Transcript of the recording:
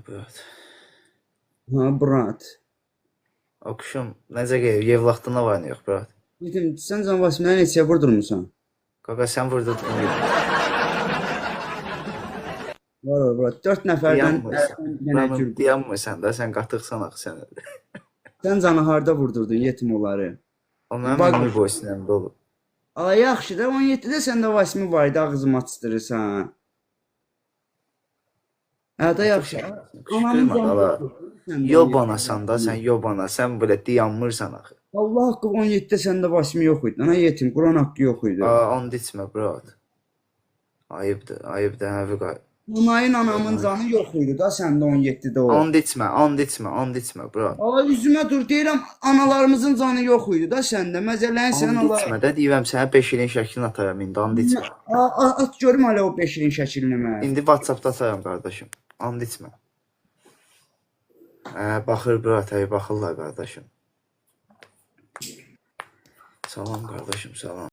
brat. Ha, brat. Oxşam, necə qeyir? Yevlaxtına var yox, brat. Yetim, sən Can Vasimləri neçəyə vurdurmusan? Qaqa, sən vurdurdun. Var o, brat. 4 nəfərdən yenə gül. Dayanmırsan da, sən qatıqsan axı sən. Sən Canı harda vurdurdun yetim onları? O mənim Bak- mini boysinəmdə olub. Ala yaxşı da 17-də səndə Vasimi var idi, ağzımı açdırırsan. Hə da yaxşı. Anamın Qışqırma, canı ala. yoxdur. Sən də Yobanasan da, sən yobana, sən belə dayanmırsan axı. Allah haqqı 17-də səndə Vasimi yox idi. Ana yetim, Quran haqqı yox idi. And içmə, brat. Ayıbdır, ayıbdır, həvi qay. Onayın anamın canı yox idi da səndə 17-də o. And içmə, brat. Ala üzümə dur, deyirəm analarımızın canı yox idi da səndə. Məzələyin sən And ala. içmə də, deyirəm sənə 5 ilin şəklini ataram indi, and içmə. At görüm hələ o 5 ilin şəklini mən. İndi WhatsApp-da ataram, qardaşım. And içmə. Baxır, brat, baxırlar, qardaşım. Salam, qardaşım, salam.